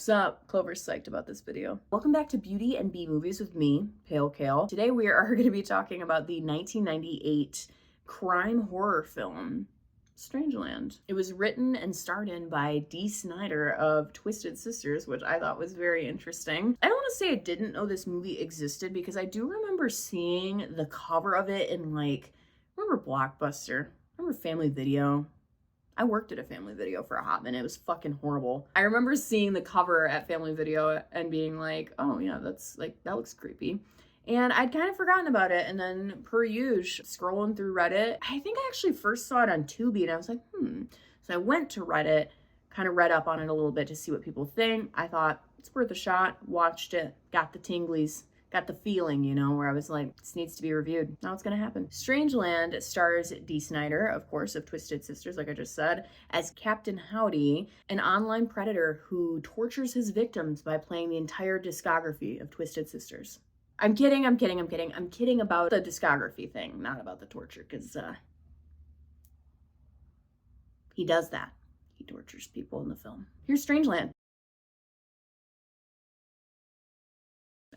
What's up? Clover's psyched about this video. Welcome back to Beauty and B Movies with me, Pale Kayl. Today we are going to be talking about the 1998 crime horror film, Strangeland. It was written and starred in by Dee Snider of Twisted Sisters, which I thought was very interesting. I don't want to say I didn't know this movie existed because I do remember seeing the cover of it in remember Blockbuster? Remember Family Video? I worked at a Family Video for a hot minute. It was fucking horrible. I remember seeing the cover at Family Video and being like, oh yeah, that looks creepy. And I'd kind of forgotten about it. And then per usual, scrolling through Reddit, I think I actually first saw it on Tubi and I was like, So I went to Reddit, kind of read up on it a little bit to see what people think. I thought it's worth a shot, watched it, got the tinglies. Got the feeling, where I was like, this needs to be reviewed. Now it's gonna happen. Strangeland stars Dee Snider, of course, of Twisted Sisters, like I just said, as Captain Howdy, an online predator who tortures his victims by playing the entire discography of Twisted Sisters. I'm kidding. I'm kidding about the discography thing, not about the torture, because he does that. He tortures people in the film. Here's Strangeland.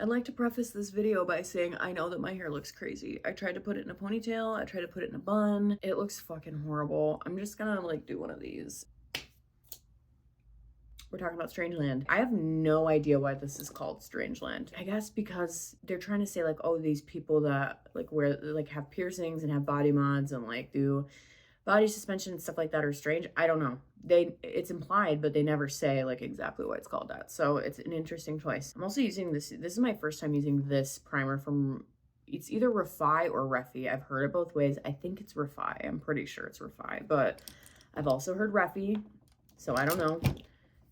I'd like to preface this video by saying I know that my hair looks crazy. I tried to put it in a ponytail. I tried to put it in a bun. It looks fucking horrible. I'm just gonna do one of these. We're talking about Strangeland. I have no idea why this is called Strangeland. I guess because they're trying to say oh, these people that have piercings and have body mods and do body suspension and stuff like that are strange. I don't know. It's implied, but they never say exactly why it's called that. So it's an interesting choice. I'm also using this. This is my first time using this primer from, it's either Refy or Refy. I've heard it both ways. I think it's Refy. I'm pretty sure it's Refy, but I've also heard Refy. So I don't know.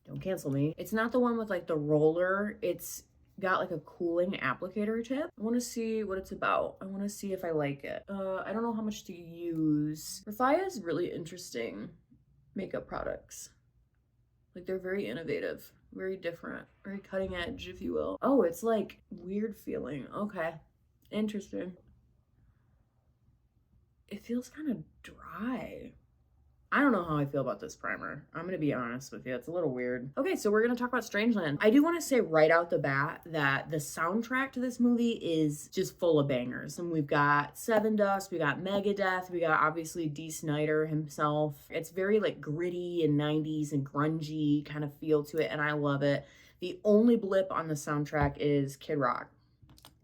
Don't cancel me. It's not the one with the roller. It's got a cooling applicator tip. I want to see what it's about. I want to see if I like it. I don't know how much to use. Refy is really interesting makeup products. They're very innovative, very different, very cutting edge, if you will. Oh, it's weird feeling. Okay, interesting. It feels kind of dry. I don't know how I feel about this primer. I'm gonna be honest with you, it's a little weird. Okay, so we're gonna talk about Strangeland. I do wanna say right out the bat that the soundtrack to this movie is just full of bangers. And we've got Seven Dust, we got Megadeth, we got obviously Dee Snider himself. It's very gritty and 90s and grungy kind of feel to it, and I love it. The only blip on the soundtrack is Kid Rock.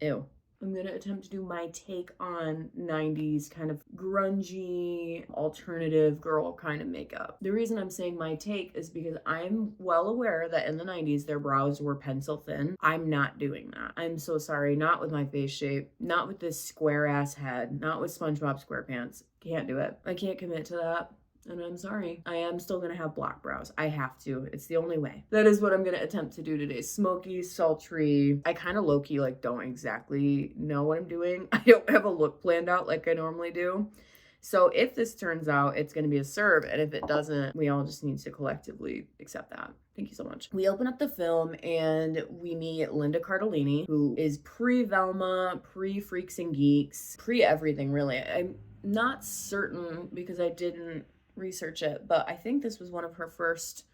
Ew. I'm gonna attempt to do my take on 90s kind of grungy, alternative girl kind of makeup. The reason I'm saying my take is because I'm well aware that in the 90s their brows were pencil thin. I'm not doing that. I'm so sorry, not with my face shape, not with this square ass head, not with SpongeBob SquarePants. Can't do it. I can't commit to that. And I'm sorry. I am still gonna have black brows. I have to. It's the only way. That is what I'm gonna attempt to do today. Smoky, sultry. I kind of low-key don't exactly know what I'm doing. I don't have a look planned out like I normally do. So if this turns out, it's gonna be a serve. And if it doesn't, we all just need to collectively accept that. Thank you so much. We open up the film and we meet Linda Cardellini, who is pre-Velma, pre-Freaks and Geeks, pre-everything really. I'm not certain because I didn't research it, but I think this was one of her first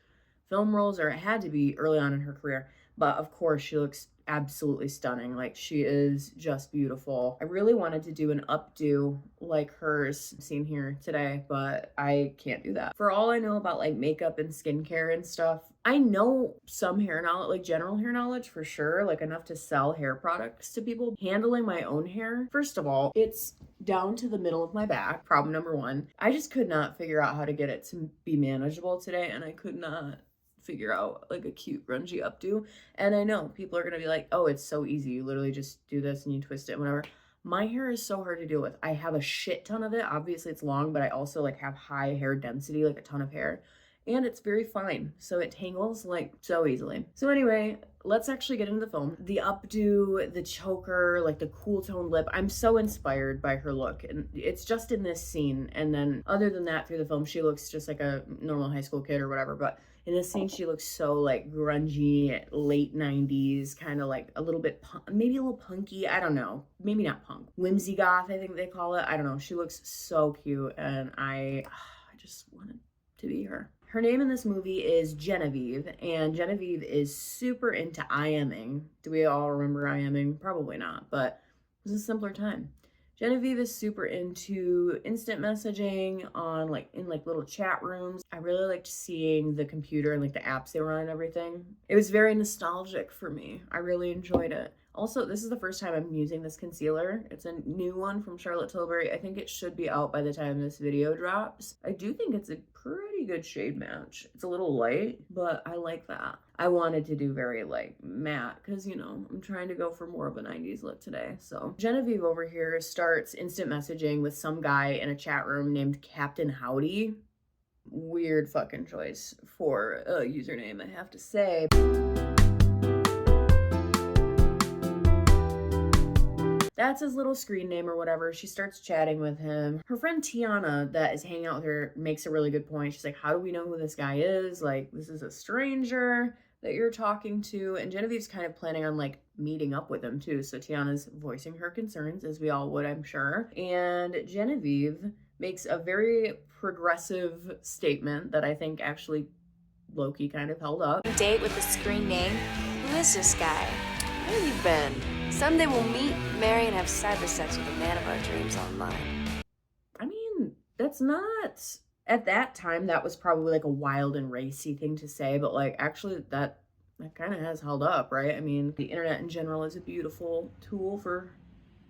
film roles, or it had to be early on in her career. But of course she looks absolutely stunning. She is just beautiful. I really wanted to do an updo like hers seen here today, but I can't do that. For all I know about makeup and skincare and stuff, I know some hair knowledge, general hair knowledge for sure, enough to sell hair products to people. Handling my own hair, first of all, it's down to the middle of my back. Problem number one. I just could not figure out how to get it to be manageable today, and I could not figure out a cute grungy updo. And I know people are gonna be like, oh, it's so easy, you literally just do this and you twist it, whatever. My hair is so hard to deal with. I have a shit ton of it. Obviously it's long, but I also have high hair density, a ton of hair, and it's very fine, so it tangles so easily. So anyway, let's actually get into the film. The updo, the choker, the cool tone lip. I'm so inspired by her look, and it's just in this scene. And then other than that, through the film, she looks just like a normal high school kid or whatever. But in this scene, she looks so grungy, late 90s, kind of a little bit, maybe a little punky. I don't know. Maybe not punk. Whimsy goth, I think they call it. I don't know. She looks so cute, and I just wanted to be her. Her name in this movie is Genevieve, and Genevieve is super into IMing. Do we all remember IMing? Probably not, but it was a simpler time. Genevieve is super into instant messaging on in little chat rooms. I really liked seeing the computer and like the apps they run and everything. It was very nostalgic for me. I really enjoyed it. Also, this is the first time I'm using this concealer. It's a new one from Charlotte Tilbury. I think it should be out by the time this video drops. I do think it's a pretty good shade match. It's a little light, but I like that. I wanted to do very light matte because, you know, I'm trying to go for more of a 90s look today. So Genevieve over here starts instant messaging with some guy in a chat room named Captain Howdy. Weird fucking choice for a username, I have to say. That's his little screen name or whatever. She starts chatting with him. Her friend Tiana that is hanging out with her makes a really good point. She's like, how do we know who this guy is? Like, this is a stranger that you're talking to. And Genevieve's kind of planning on like meeting up with him too. So Tiana's voicing her concerns, as we all would, I'm sure. And Genevieve makes a very progressive statement that I think actually low-key kind of held up. Date with the screen name? Who is this guy? Where have you been? Someday we'll meet, marry, and have cyber sex with the man of our dreams online. I mean, that's not... At that time, that was probably like a wild and racy thing to say, but like actually that kind of has held up, right? I mean, the internet in general is a beautiful tool for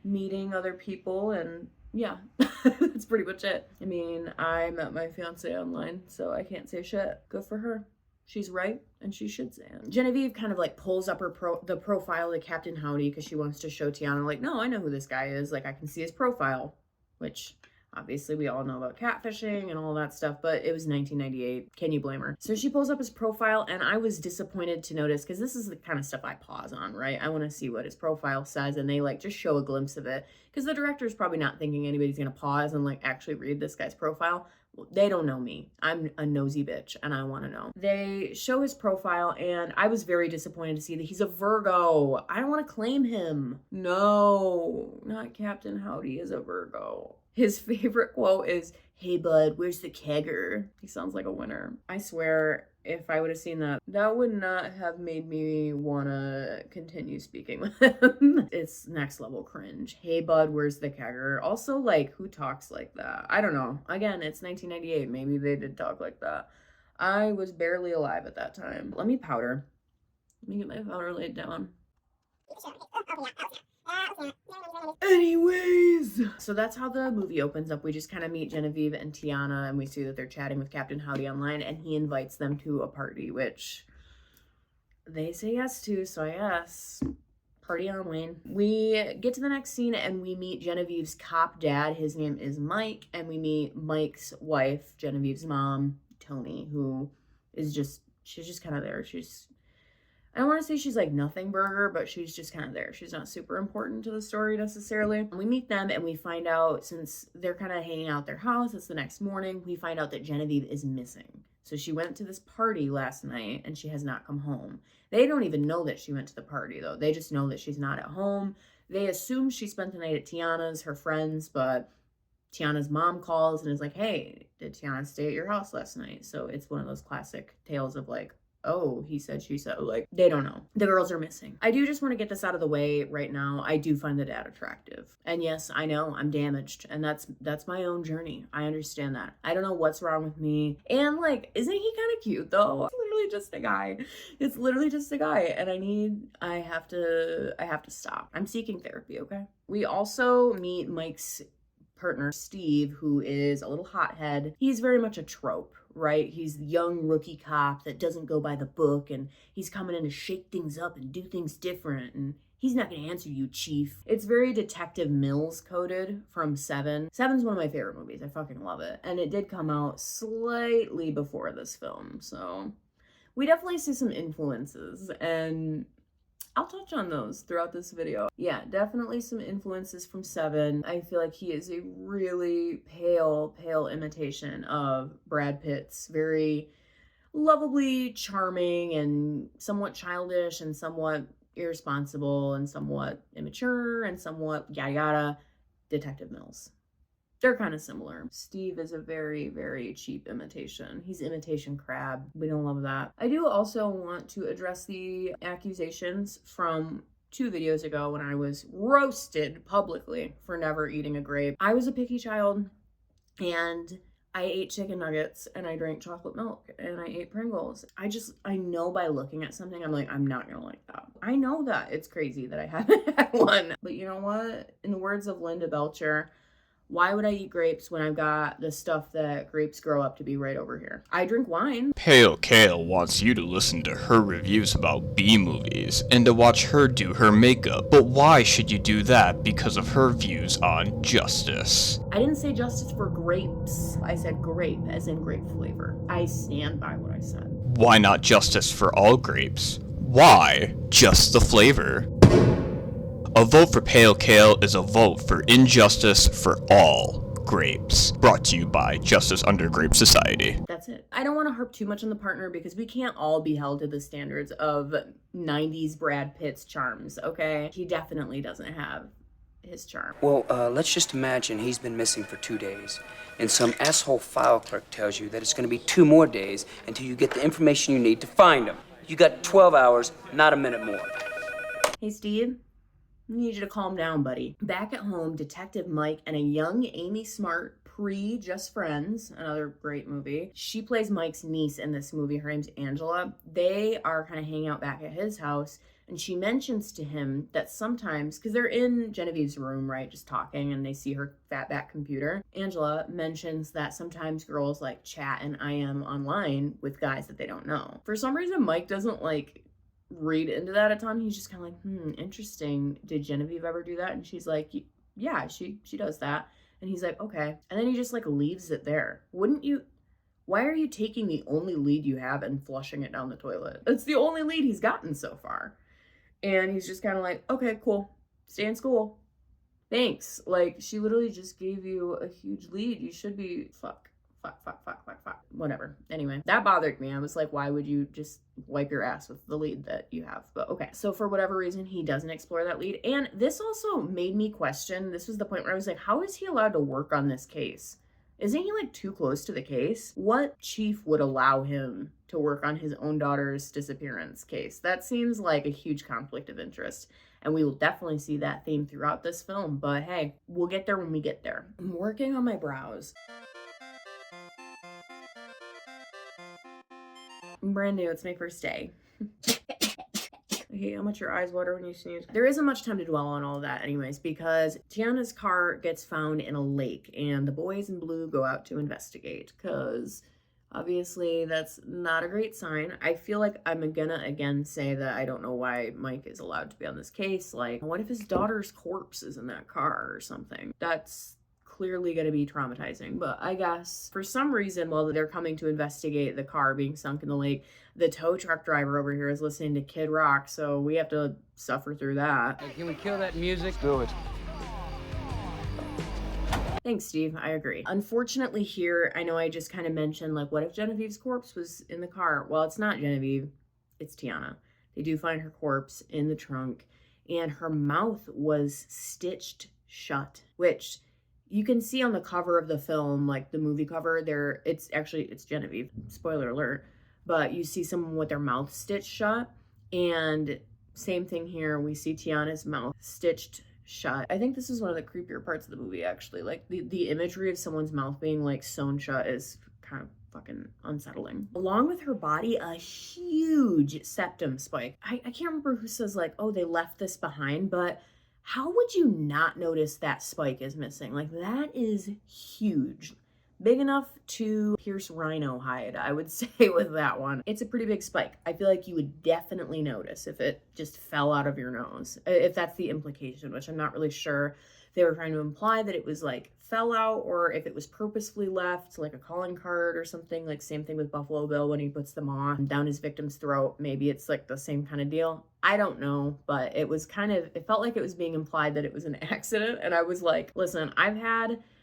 meeting other people, and yeah, that's pretty much it. I mean, I met my fiance online, so I can't say shit. Good for her. She's right, and she should say it. Genevieve kind of like pulls up her the profile of Captain Howdy because she wants to show Tiana, like, no, I know who this guy is. Like, I can see his profile, which obviously we all know about catfishing and all that stuff, but it was 1998. Can you blame her? So she pulls up his profile, and I was disappointed to notice, because this is the kind of stuff I pause on, right? I want to see what his profile says, and they like just show a glimpse of it, because the director's probably not thinking anybody's gonna pause and like actually read this guy's profile. They don't know me. I'm a nosy bitch and I want to know. They show his profile, and I was very disappointed to see that he's a Virgo. I don't want to claim him. No, not Captain Howdy is a Virgo. His favorite quote is, "Hey bud, where's the kegger?" He sounds like a winner. I swear, if I would have seen that, that would not have made me want to continue speaking with him. It's next level cringe. Hey bud, where's the kegger? Also, like, who talks like that? I don't know. Again, it's 1998. Maybe they did talk like that. I was barely alive at that time. Let me powder. Let me get my powder laid down. Anyways, so that's how the movie opens up. We just kind of meet Genevieve and Tiana, and we see that they're chatting with Captain Howdy online, and he invites them to a party, which they say yes to, so yes, party on, Wayne. We get to the next scene, and we meet Genevieve's cop dad. His name is Mike, and we meet Mike's wife, Genevieve's mom, Tony, who is she's just kind of there. I don't want to say she's like nothing burger, but she's just kind of there. She's not super important to the story necessarily. We meet them, and we find out, since they're kind of hanging out at their house, it's the next morning, we find out that Genevieve is missing. So she went to this party last night and she has not come home. They don't even know that she went to the party though. They just know that she's not at home. They assume she spent the night at Tiana's, her friends, but Tiana's mom calls and is like, hey, did Tiana stay at your house last night? So it's one of those classic tales of like, oh, he said, she said, like, they don't know. The girls are missing. I do just want to get this out of the way right now. I do find the dad attractive. And yes, I know I'm damaged, and that's my own journey. I understand that. I don't know what's wrong with me. And like, isn't he kind of cute though? It's literally just a guy. It's literally just a guy. And I have to stop. I'm seeking therapy, okay? We also meet Mike's partner, Steve, who is a little hothead. He's very much a trope, right? He's the young rookie cop that doesn't go by the book, and he's coming in to shake things up and do things different, and he's not going to answer you, chief. It's very Detective Mills coded from Seven. Seven's one of my favorite movies. I fucking love it. And it did come out slightly before this film, so we definitely see some influences, and I'll touch on those throughout this video. Yeah, definitely some influences from Seven. I feel like he is a really pale imitation of Brad Pitt's very lovably charming and somewhat childish and somewhat irresponsible and somewhat immature and somewhat yada yada Detective Mills. They're kind of similar. Steve is a very, very cheap imitation. He's imitation crab. We don't love that. I do also want to address the accusations from 2 videos ago when I was roasted publicly for never eating a grape. I was a picky child, and I ate chicken nuggets, and I drank chocolate milk, and I ate Pringles. I know by looking at something, I'm like, I'm not gonna like that. I know that it's crazy that I haven't had one. But you know what? In the words of Linda Belcher, why would I eat grapes when I've got the stuff that grapes grow up to be right over here? I drink wine. Pale Kayl wants you to listen to her reviews about B-movies and to watch her do her makeup. But why should you do that? Because of her views on justice. I didn't say justice for grapes. I said grape, as in grape flavor. I stand by what I said. Why not justice for all grapes? Why just the flavor? A vote for Pale Kayl is a vote for injustice for all grapes. Brought to you by Justice Under Grape Society. That's it. I don't want to harp too much on the partner because we can't all be held to the standards of 90s Brad Pitt's charms, okay? He definitely doesn't have his charm. Well, let's just imagine he's been missing for 2 days, and some asshole file clerk tells you that it's going to be 2 more days until you get the information you need to find him. You got 12 hours, not a minute more. Hey, Steve. I need you to calm down, buddy. Back at home, Detective Mike and a young Amy Smart, pre-Just Friends, another great movie. She plays Mike's niece in this movie. Her name's Angela. They are kind of hanging out back at his house, and she mentions to him that sometimes, because they're in Genevieve's room, right, just talking, and they see her fat back computer. Angela mentions that sometimes girls like chat and IM online with guys that they don't know. For some reason, Mike doesn't read into that a ton. He's just kind of like, interesting. Did Genevieve ever do that? And she's like, yeah, she does that. And he's like, okay. And then he just leaves it there. Wouldn't you? Why are you taking the only lead you have and flushing it down the toilet? It's the only lead he's gotten so far. And he's just kind of like, okay, cool. Stay in school. Thanks. She literally just gave you a huge lead. You should be fuck. Whatever. Anyway, that bothered me. I was like, why would you just wipe your ass with the lead that you have? But okay. So for whatever reason, he doesn't explore that lead. And this also made me question, this was the point where I was like, how is he allowed to work on this case? Isn't he too close to the case? What chief would allow him to work on his own daughter's disappearance case? That seems like a huge conflict of interest. And we will definitely see that theme throughout this film. But hey, we'll get there when we get there. I'm working on my brows. Brand new, it's my first day. I hate how much your eyes water when you sneeze. There isn't much time to dwell on all of that anyways, because Tiana's car gets found in a lake and the boys in blue go out to investigate, because obviously that's not a great sign. I feel like I'm gonna again say that I don't know why Mike is allowed to be on this case. What if his daughter's corpse is in that car or something? That's clearly going to be traumatizing. But I guess for some reason, while they're coming to investigate the car being sunk in the lake, the tow truck driver over here is listening to Kid Rock, so we have to suffer through that. Hey, can we kill that music? Do it. Thanks, Steve. I agree. Unfortunately here, I know I just kind of mentioned, what if Genevieve's corpse was in the car? Well, it's not Genevieve. It's Tiana. They do find her corpse in the trunk, and her mouth was stitched shut, which you can see on the cover of the film, the movie cover, it's Genevieve, spoiler alert, but you see someone with their mouth stitched shut, and same thing here, we see Tiana's mouth stitched shut. I think this is one of the creepier parts of the movie, actually. The imagery of someone's mouth being sewn shut is kind of fucking unsettling. Along with her body, a huge septum spike. I can't remember who says oh, they left this behind, but how would you not notice that spike is missing? That is huge. Big enough to pierce rhino hide, I would say, with that one. It's a pretty big spike. I feel like you would definitely notice if it just fell out of your nose, if that's the implication, which I'm not really sure. They were trying to imply that it was fell out, or if it was purposefully left, a calling card or something. Same thing with Buffalo Bill when he puts the maw down his victim's throat. Maybe it's the same kind of deal. I don't know, but it was it felt like it was being implied that it was an accident. And I was like, listen,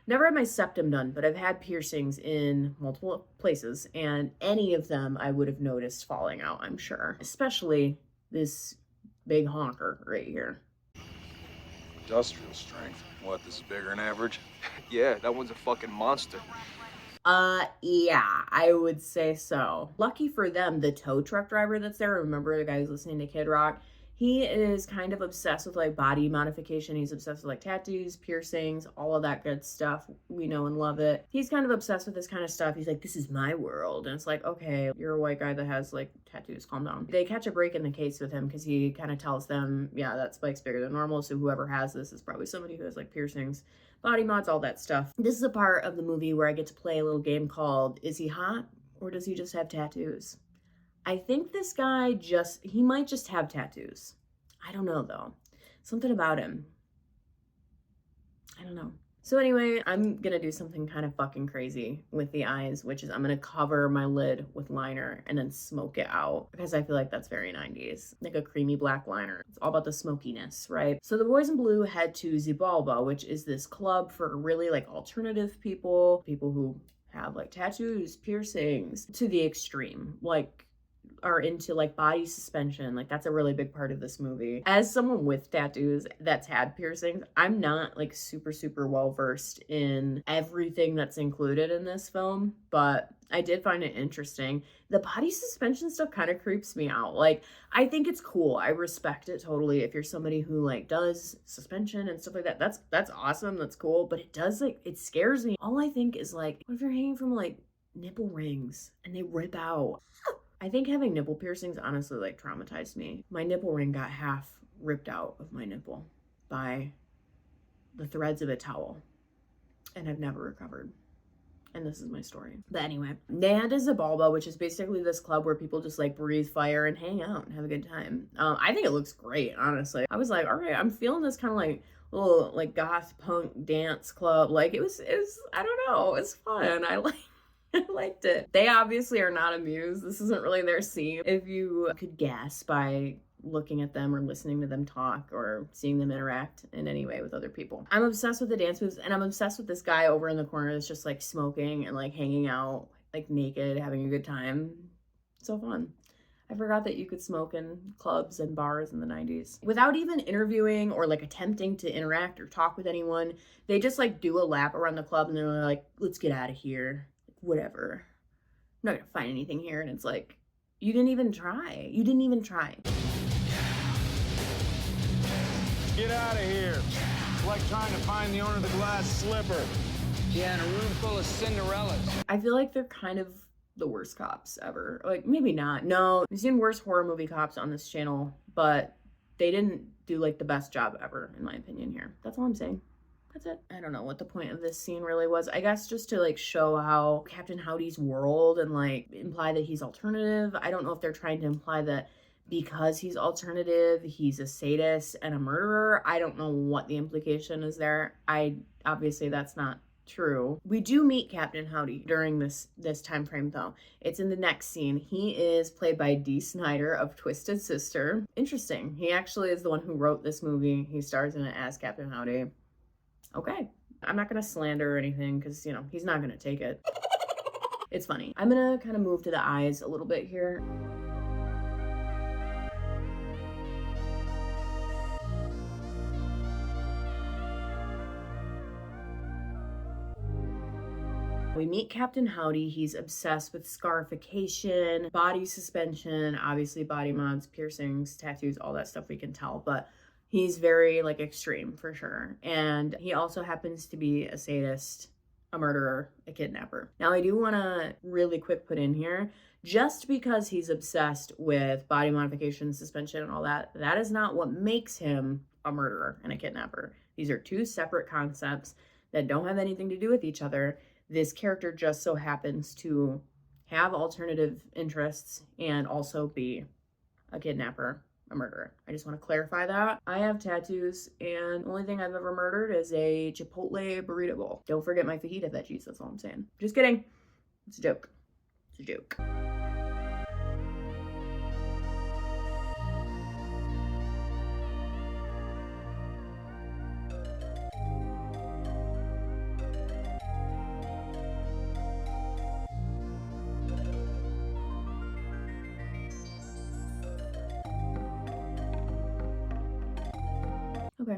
never had my septum done, but I've had piercings in multiple places, and any of them I would have noticed falling out, I'm sure. Especially this big honker right here. industrial strength. What, this is bigger than average? Yeah, that one's a fucking monster. Yeah, I would say so. Lucky for them, the tow truck driver that's there, remember the guy who's listening to Kid Rock? He is kind of obsessed with like body modification. He's obsessed with like tattoos, piercings, all of that good stuff. We know and love it. He's kind of obsessed with this kind of stuff. He's like, this is my world. And it's like, okay, you're a white guy that has like tattoos, calm down. They catch a break in the case with him because he kind of tells them, yeah, that spike's bigger than normal. So whoever has this is probably somebody who has like piercings, body mods, all that stuff. This is a part of the movie where I get to play a little game called, is he hot or does he just have tattoos? I think this guy he might just have tattoos. I don't know though. Something about him. I don't know. So anyway, I'm gonna do something kind of fucking crazy with the eyes, which is I'm gonna cover my lid with liner and then smoke it out because I feel like that's very 90s. Like a creamy black liner. It's all about the smokiness, right? So the boys in blue head to Zibalba, which is this club for really like alternative people who have like tattoos, piercings to the extreme, like are into like body suspension. Like that's a really big part of this movie. As someone with tattoos that's had piercings, I'm not like super well versed in everything that's included in this film, but I did find it interesting. The body suspension stuff kind of creeps me out. Like I think it's cool. I respect it totally. If you're somebody who like does suspension and stuff like that, that's awesome. That's cool. But it does like, it scares me. All I think is like, what if you're hanging from like nipple rings and they rip out? I think having nipple piercings honestly like traumatized me. My nipple ring got half ripped out of my nipple by the threads of a towel and I've never recovered. And this is my story. But anyway, they had to Zibalba, which is basically this club where people just like breathe fire and hang out and have a good time. I think it looks great, honestly. I was like, all right, I'm feeling this kind of like little like goth punk dance club. Like it was I don't know, it's fun. I liked it. They obviously are not amused. This isn't really their scene. If you could guess by looking at them or listening to them talk or seeing them interact in any way with other people. I'm obsessed with the dance moves and I'm obsessed with this guy over in the corner that's just like smoking and like hanging out like naked, having a good time. So fun. I forgot that you could smoke in clubs and bars in the 90s. Without even interviewing or like attempting to interact or talk with anyone, they just like do a lap around the club and they're like, let's get out of here. Whatever. I'm not gonna find anything here. And it's like, you didn't even try. You didn't even try. Get out of here. It's like trying to find the owner of the glass slipper. Yeah, in a room full of Cinderellas. I feel like they're kind of the worst cops ever. Like, maybe not. No, we've seen worse horror movie cops on this channel, but they didn't do like the best job ever, in my opinion here. That's all I'm saying. That's it. I don't know what the point of this scene really was. I guess just to like show how Captain Howdy's world and like imply that he's alternative. I don't know if they're trying to imply that because he's alternative, he's a sadist and a murderer. I don't know what the implication is there. Obviously that's not true. We do meet Captain Howdy during this time frame though. It's in the next scene. He is played by Dee Snider of Twisted Sister. Interesting. He actually is the one who wrote this movie. He stars in it as Captain Howdy. Okay. I'm not gonna slander or anything because, you know, he's not gonna take it. It's funny. I'm gonna kind of move to the eyes a little bit here. We meet Captain Howdy. He's obsessed with scarification, body suspension, obviously body mods, piercings, tattoos, all that stuff we can tell, but he's very like extreme for sure. And he also happens to be a sadist, a murderer, a kidnapper. Now I do want to really quick put in here, just because he's obsessed with body modification, suspension and all that, that is not what makes him a murderer and a kidnapper. These are two separate concepts that don't have anything to do with each other. This character just so happens to have alternative interests and also be a kidnapper, a murderer. I just want to clarify that. I have tattoos and the only thing I've ever murdered is a Chipotle burrito bowl. Don't forget my fajita veggies, that's all I'm saying. Just kidding. It's a joke. It's a joke. Okay,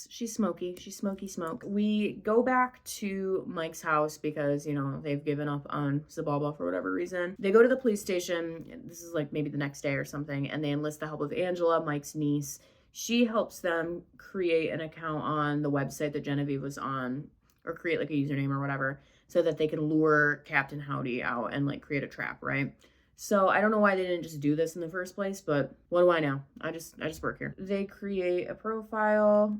she's smoky. She's smoky smoke. We go back to Mike's house because, you know, they've given up on Zababa for whatever reason. They go to the police station. This is like maybe the next day or something, and they enlist the help of Angela, Mike's niece. She helps them create an account on the website that Genevieve was on, or create like a username or whatever, so that they can lure Captain Howdy out and like create a trap, right? So I don't know why they didn't just do this in the first place, but what do I know? I just work here. They create a profile.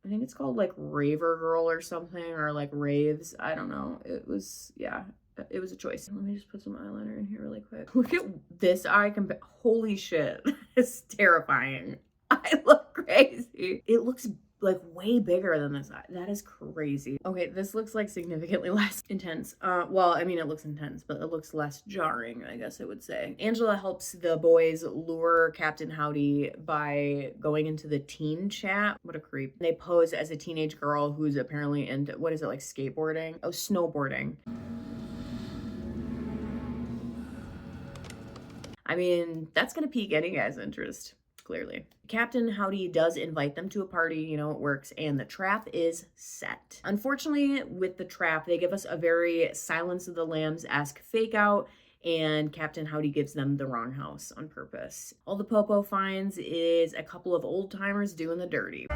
I think it's called like Raver Girl or something, or like Raves. I don't know. It was a choice. Let me just put some eyeliner in here really quick. Look at this eye holy shit. It's terrifying. I look crazy. It looks like way bigger than this eye. That is crazy. Okay, this looks like significantly less intense. Well, I mean, it looks intense, but it looks less jarring, I guess I would say. Angela helps the boys lure Captain Howdy by going into the teen chat. What a creep. They pose as a teenage girl who's apparently into, what is it, like skateboarding? Oh, snowboarding. I mean, that's gonna pique any guy's interest. Clearly. Captain Howdy does invite them to a party, you know, it works, and the trap is set. Unfortunately, with the trap, they give us a very Silence of the Lambs-esque fake out, and Captain Howdy gives them the wrong house on purpose. All the Popo finds is a couple of old timers doing the dirty.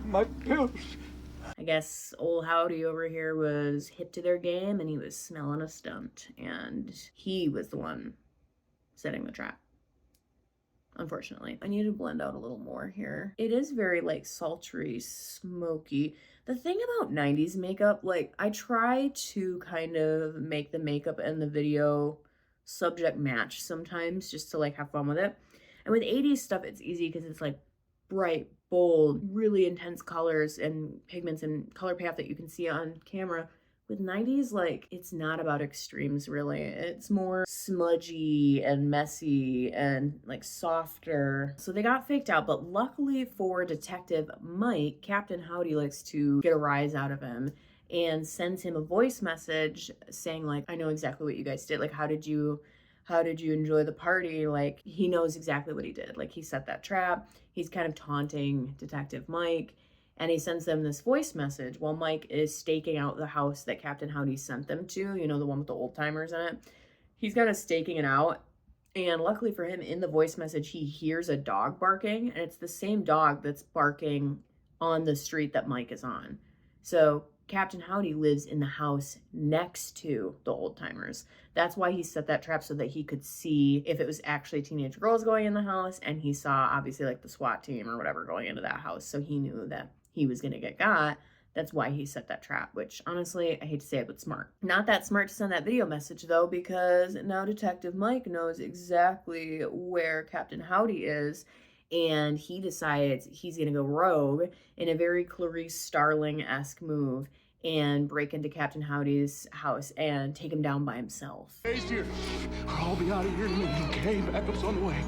My pills. I guess old Howdy over here was hip to their game, and he was smelling a stunt, and he was the one setting the trap. Unfortunately. I need to blend out a little more here. It is very like sultry, smoky. The thing about 90s makeup, like I try to kind of make the makeup and the video subject match sometimes just to like have fun with it. And with 80s stuff, it's easy because it's like bright, bold, really intense colors and pigments and color payoff that you can see on camera. With 90s, like, it's not about extremes, really. It's more smudgy and messy and, like, softer. So they got faked out, but luckily for Detective Mike, Captain Howdy likes to get a rise out of him and sends him a voice message saying, like, I know exactly what you guys did. Like, how did you enjoy the party? Like, he knows exactly what he did. Like, he set that trap. He's kind of taunting Detective Mike. And he sends them this voice message while Mike is staking out the house that Captain Howdy sent them to, you know, the one with the old timers in it. He's kind of staking it out. And luckily for him, in the voice message, he hears a dog barking. And it's the same dog that's barking on the street that Mike is on. So Captain Howdy lives in the house next to the old timers. That's why he set that trap, so that he could see if it was actually teenage girls going in the house. And he saw, obviously, like the SWAT team or whatever going into that house. So he knew that he was going to get got. That's why he set that trap, which honestly, I hate to say it, but smart. Not that smart to send that video message though, because now Detective Mike knows exactly where Captain Howdy is, and he decides he's going to go rogue in a very Clarice Starling-esque move and break into Captain Howdy's house and take him down by himself. Stays here. I'll be out of here in a minute, okay? Backup's on the way.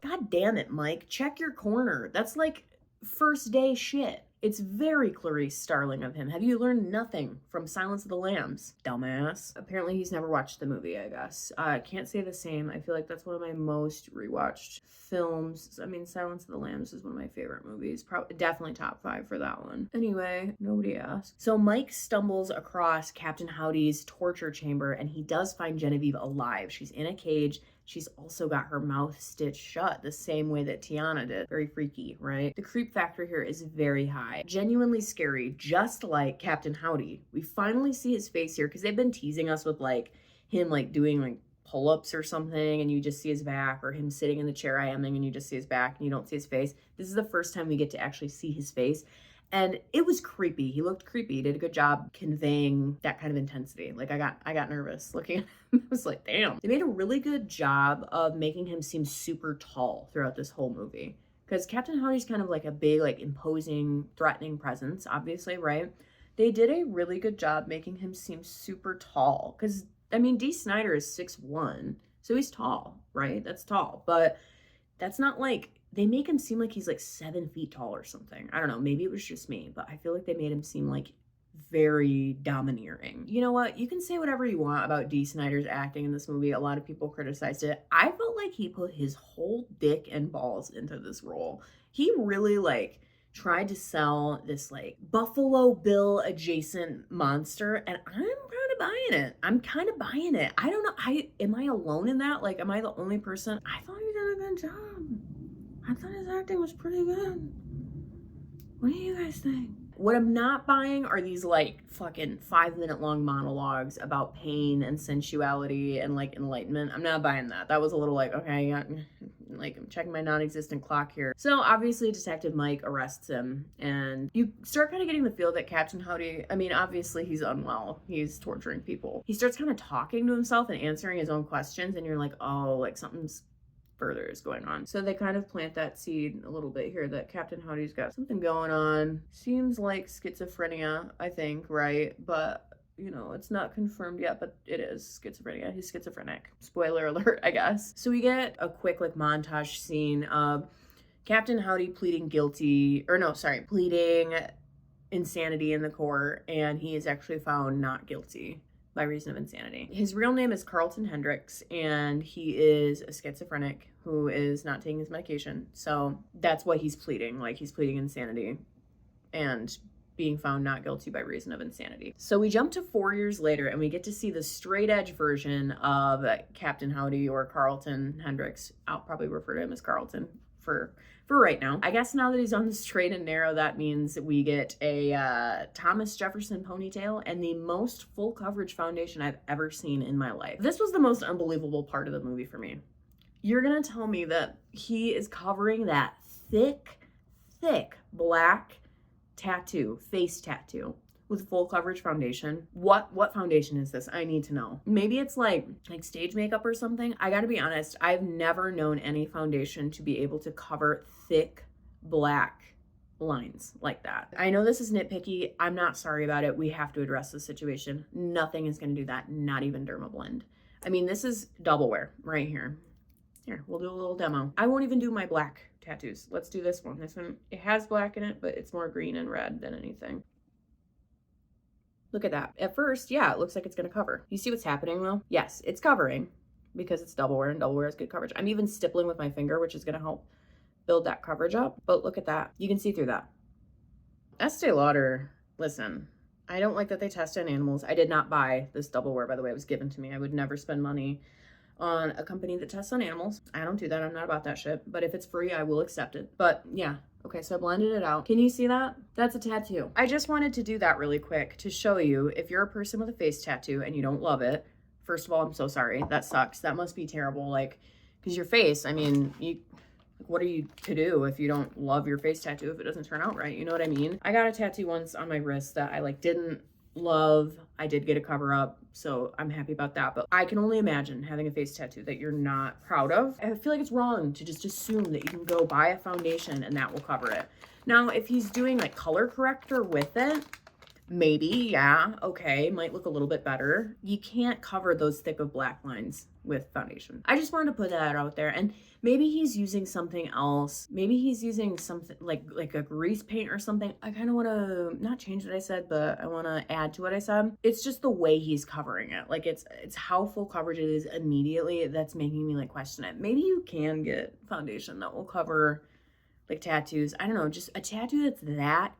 God damn it, Mike. Check your corner. That's like first day shit. It's very Clarice Starling of him. Have you learned nothing from Silence of the Lambs, dumbass? Apparently he's never watched the movie, I guess. I can't say the same. I feel like that's one of my most rewatched films. I mean, Silence of the Lambs is one of my favorite movies. Probably, definitely top 5 for that one. Anyway, nobody asked. So Mike stumbles across Captain Howdy's torture chamber, and he does find Genevieve alive. She's in a cage. She's also got her mouth stitched shut the same way that Tiana did. Very freaky, right? The creep factor here is very high. Genuinely scary, just like Captain Howdy. We finally see his face here because they've been teasing us with like him like doing like pull-ups or something and you just see his back, or him sitting in the chair IMing and you just see his back and you don't see his face. This is the first time we get to actually see his face. And it was creepy. He looked creepy. He did a good job conveying that kind of intensity. Like I got nervous looking at him. I was like, damn. They made a really good job of making him seem super tall throughout this whole movie. Because Captain Howdy's kind of like a big, like imposing, threatening presence, obviously, right? They did a really good job making him seem super tall. Because, I mean, Dee Snider is 6'1", so he's tall, right? That's tall. But that's not like, they make him seem like he's like 7 feet tall or something. I don't know, maybe it was just me, but I feel like they made him seem like very domineering. You know what? You can say whatever you want about Dee Snider's acting in this movie. A lot of people criticized it. I felt like he put his whole dick and balls into this role. He really like tried to sell this like Buffalo Bill adjacent monster, and I'm kind of buying it. I don't know. Am I alone in that? Like, am I the only person? I thought he did a good job. I thought his acting was pretty good. What do you guys think? What I'm not buying are these like fucking 5-minute long monologues about pain and sensuality and like enlightenment. I'm not buying that. That was a little like, okay, yeah, like I'm checking my non-existent clock here. So obviously Detective Mike arrests him, and you start kind of getting the feel that Captain Howdy, I mean, obviously he's unwell. He's torturing people. He starts kind of talking to himself and answering his own questions, and you're like, oh, like something's further is going on. So they kind of plant that seed a little bit here that Captain Howdy's got something going on. Seems like schizophrenia, I think, right? But you know, it's not confirmed yet, but it is schizophrenia. He's schizophrenic. Spoiler alert, I guess. So we get a quick like montage scene of Captain Howdy pleading insanity in the court, and he is actually found not guilty by reason of insanity. His real name is Carlton Hendricks, and he is a schizophrenic who is not taking his medication. So that's what he's pleading. Like, he's pleading insanity and being found not guilty by reason of insanity. So we jump to 4 years later, and we get to see the straight edge version of Captain Howdy, or Carlton Hendricks. I'll probably refer to him as Carlton for right now. I guess now that he's on the straight and narrow, that means we get a Thomas Jefferson ponytail and the most full coverage foundation I've ever seen in my life. This was the most unbelievable part of the movie for me. You're gonna tell me that he is covering that thick black tattoo, face tattoo, with full coverage foundation. What foundation is this? I need to know. Maybe it's like stage makeup or something. I gotta be honest, I've never known any foundation to be able to cover thick black lines like that. I know this is nitpicky. I'm not sorry about it. We have to address the situation. Nothing is gonna do that, not even Dermablend. I mean, this is double wear right here. Here, we'll do a little demo. I won't even do my black tattoos. Let's do this one. This one, it has black in it, but it's more green and red than anything. Look at that. At first, yeah, it looks like it's gonna cover. You see what's happening though? Yes, it's covering because it's double wear, and double wear is good coverage. I'm even stippling with my finger, which is gonna help build that coverage up. But look at that. You can see through that. Estee Lauder, listen, I don't like that they test on animals. I did not buy this double wear, by the way. It was given to me. I would never spend money on a company that tests on animals. I don't do that. I'm not about that shit. But if it's free, I will accept it. But yeah. Okay, so I blended it out. Can you see that? That's a tattoo. I just wanted to do that really quick to show you, if you're a person with a face tattoo and you don't love it, first of all, I'm so sorry. That sucks. That must be terrible. Like, because your face, I mean, what are you to do if you don't love your face tattoo if it doesn't turn out right? You know what I mean? I got a tattoo once on my wrist that I didn't love. I did get a cover up, so I'm happy about that. But I can only imagine having a face tattoo that you're not proud of. I feel like it's wrong to just assume that you can go buy a foundation and that will cover it. Now, if he's doing color corrector with it, maybe, yeah, okay, might look a little bit better. You can't cover those thick of black lines with foundation. I just wanted to put that out there. And maybe he's using something else. Maybe he's using something like a grease paint or something. I kind of want to not change what I said, but I want to add to what I said. It's just the way he's covering it. Like, it's how full coverage it is immediately that's making me question it. Maybe you can get foundation that will cover tattoos. I don't know, just a tattoo that's that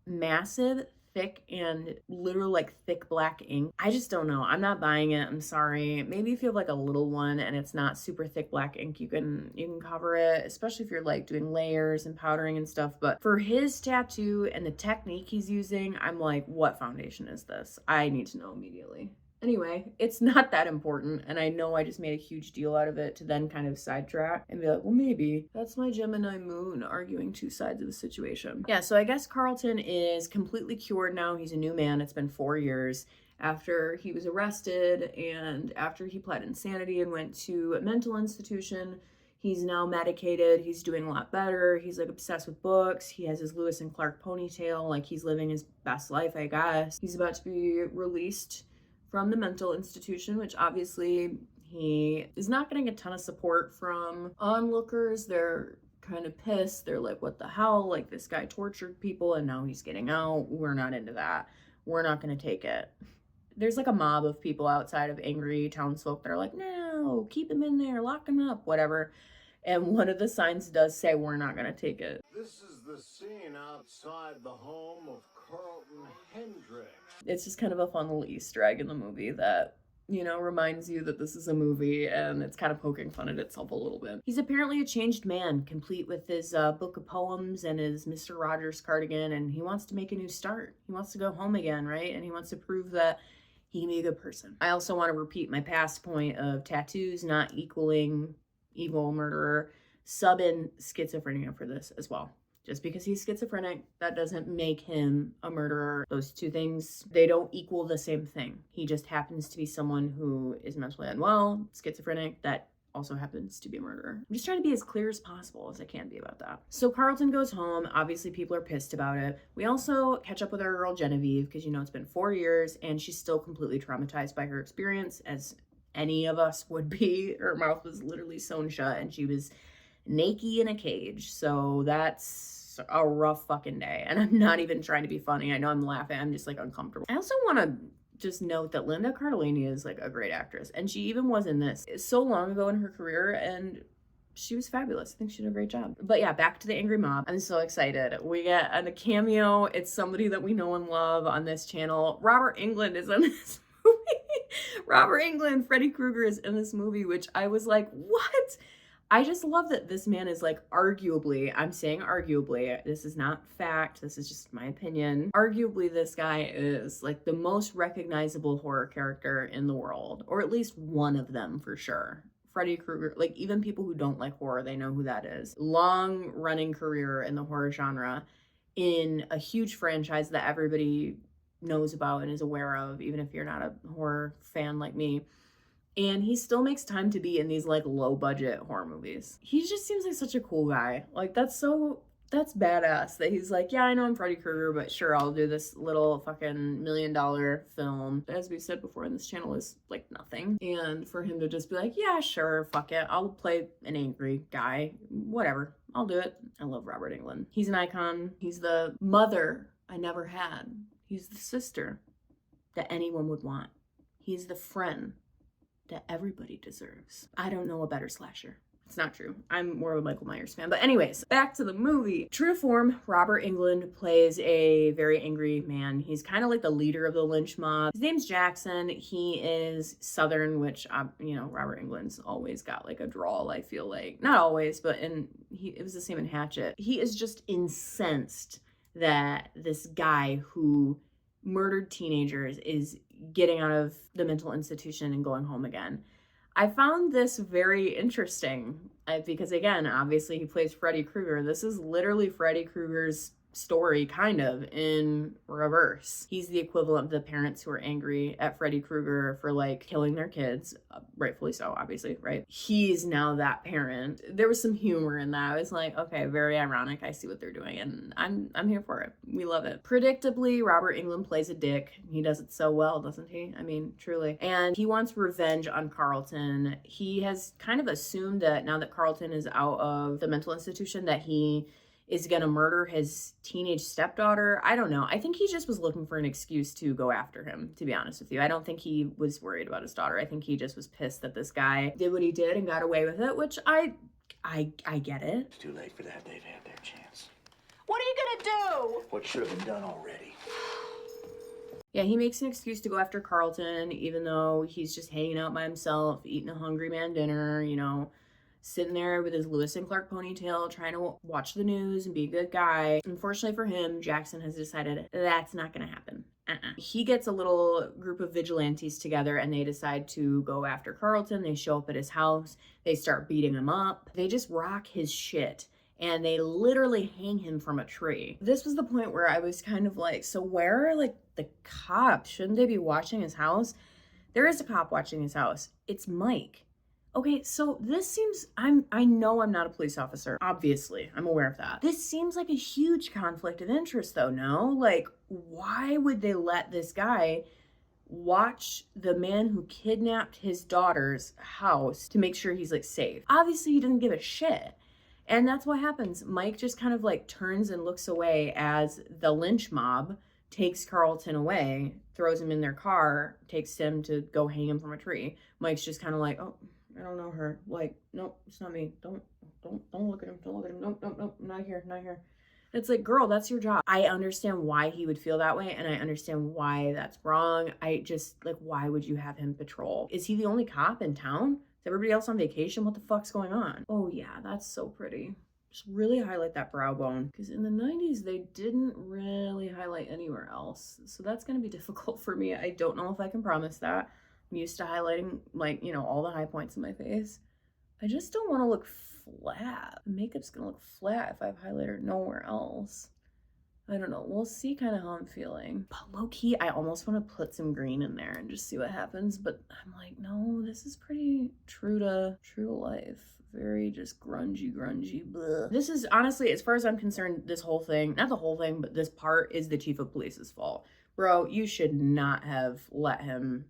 massive, thick, and literal thick black ink. I just don't know. I'm not buying it. I'm sorry. Maybe if you have a little one and it's not super thick black ink, you can cover it, especially if you're doing layers and powdering and stuff. But for his tattoo and the technique he's using, I'm what foundation is this? I need to know immediately. Anyway, it's not that important, and I know I just made a huge deal out of it to then kind of sidetrack and be like, well, maybe that's my Gemini moon arguing two sides of the situation. Yeah, so I guess Carlton is completely cured now. He's a new man. It's been 4 years after he was arrested and after he pled insanity and went to a mental institution. He's now medicated. He's doing a lot better. He's obsessed with books. He has his Lewis and Clark ponytail. He's living his best life, I guess. He's about to be released from the mental institution, which obviously he is not getting a ton of support from onlookers. They're kind of pissed. They're what the hell? This guy tortured people and now he's getting out. We're not into that. we're not going to take it. There's like a mob of people outside of angry townsfolk that are like, no, keep him in there, lock him up, whatever. And one of the signs does say, we're not going to take it. This is the scene outside the home of Carlton Hendricks. It's just kind of a fun little Easter egg in the movie that, you know, reminds you that this is a movie, and it's kind of poking fun at itself a little bit. He's apparently a changed man, complete with his book of poems and his Mr. Rogers cardigan, and he wants to make a new start. He wants to go home again, right? And he wants to prove that he can be a good person. I also want to repeat my past point of tattoos not equaling evil murderer. Sub in schizophrenia for this as well. Just because he's schizophrenic, that doesn't make him a murderer. Those two things, they don't equal the same thing. He just happens to be someone who is mentally unwell, schizophrenic, that also happens to be a murderer. I'm just trying to be as clear as possible as I can be about that. So Carlton goes home. Obviously, people are pissed about it. We also catch up with our girl Genevieve, because, you know, it's been 4 years, and she's still completely traumatized by her experience, as any of us would be. Her mouth was literally sewn shut, and she was naked in a cage. So that's a rough fucking day. And I'm not even trying to be funny. I know I'm laughing. I'm just like uncomfortable. I also want to just note that Linda Cardellini is like a great actress. And she even was in this so long ago in her career, and she was fabulous. I think she did a great job. But yeah, back to the angry mob. I'm so excited. We get a cameo. It's somebody that we know and love on this channel. Robert Englund is in this movie. Robert Englund, Freddy Krueger, is in this movie, which I was like, what? I just love that this man is like arguably, I'm saying arguably, this is not fact, this is just my opinion. Arguably, this guy is like the most recognizable horror character in the world, or at least one of them for sure. Freddy Krueger, like even people who don't like horror, they know who that is. Long running career in the horror genre in a huge franchise that everybody knows about and is aware of, even if you're not a horror fan like me. And he still makes time to be in these like low budget horror movies. He just seems like such a cool guy. Like that's badass that he's like, yeah, I know I'm Freddy Krueger, but sure, I'll do this little fucking $1 million film. As we said before in this channel, is like nothing. And for him to just be like, yeah, sure, fuck it. I'll play an angry guy. Whatever. I'll do it. I love Robert Englund. He's an icon. He's the mother I never had. He's the sister that anyone would want. He's the friend that everybody deserves. I don't know a better slasher. It's not true. I'm more of a Michael Myers fan. But anyways, back to the movie. True to form, Robert Englund plays a very angry man. He's kind of like the leader of the lynch mob. His name's Jackson. He is Southern, which, you know, Robert Englund's always got like a drawl, I feel like. Not always, but it was the same in Hatchet. He is just incensed that this guy who murdered teenagers is getting out of the mental institution and going home again. I found this very interesting because, again, obviously he plays Freddy Krueger. This is literally Freddy Krueger's story, kind of, in reverse. He's the equivalent of the parents who are angry at Freddy Krueger for, like, killing their kids. Rightfully so, obviously, right? He's now that parent. There was some humor in that. I was like, okay, very ironic. I see what they're doing, and I'm here for it. We love it. Predictably, Robert Englund plays a dick. He does it so well, doesn't he? I mean, truly. And he wants revenge on Carlton. He has kind of assumed that now that Carlton is out of the mental institution, that he is gonna murder his teenage stepdaughter. I don't know. I think he just was looking for an excuse to go after him, to be honest with you. I don't think he was worried about his daughter. I think he just was pissed that this guy did what he did and got away with it, which I get it. It's too late for that. They've had their chance. What are you gonna do? What should have been done already. Yeah, he makes an excuse to go after Carlton, even though he's just hanging out by himself, eating a hungry man dinner, you know, sitting there with his Lewis and Clark ponytail, trying to watch the news and be a good guy. Unfortunately for him, Jackson has decided that's not gonna happen. He gets a little group of vigilantes together and they decide to go after Carlton. They show up at his house. They start beating him up. They just rock his shit. And they literally hang him from a tree. This was the point where I was kind of like, so where are like the cops? Shouldn't they be watching his house? There is a cop watching his house. It's Mike. Okay, so this seems, I know I'm not a police officer, obviously, I'm aware of that. This seems like a huge conflict of interest though, no? Like, why would they let this guy watch the man who kidnapped his daughter's house to make sure he's like safe? Obviously he didn't give a shit. And that's what happens. Mike just kind of like turns and looks away as the lynch mob takes Carlton away, throws him in their car, takes him to go hang him from a tree. Mike's just kind of like, oh, I don't know her. Like, nope, it's not me. Don't look at him. Don't look at him. Nope, not here. It's like, girl, that's your job. I understand why he would feel that way, and I understand why that's wrong. I just, like, why would you have him patrol? Is he the only cop in town? Is everybody else on vacation? What the fuck's going on? Oh yeah, that's so pretty. Just really highlight that brow bone, because in the 90s, they didn't really highlight anywhere else. So that's gonna be difficult for me. I don't know if I can promise that. I'm used to highlighting, like, you know, all the high points in my face. I just don't want to look flat. Makeup's gonna look flat if I have highlighter nowhere else. I don't know. We'll see kind of how I'm feeling. But low-key, I almost want to put some green in there and just see what happens. But I'm like, no, this is pretty true to life. Very just grungy, blah. This is honestly, as far as I'm concerned, this whole thing, not the whole thing, but this part is the chief of police's fault. Bro, you should not have let him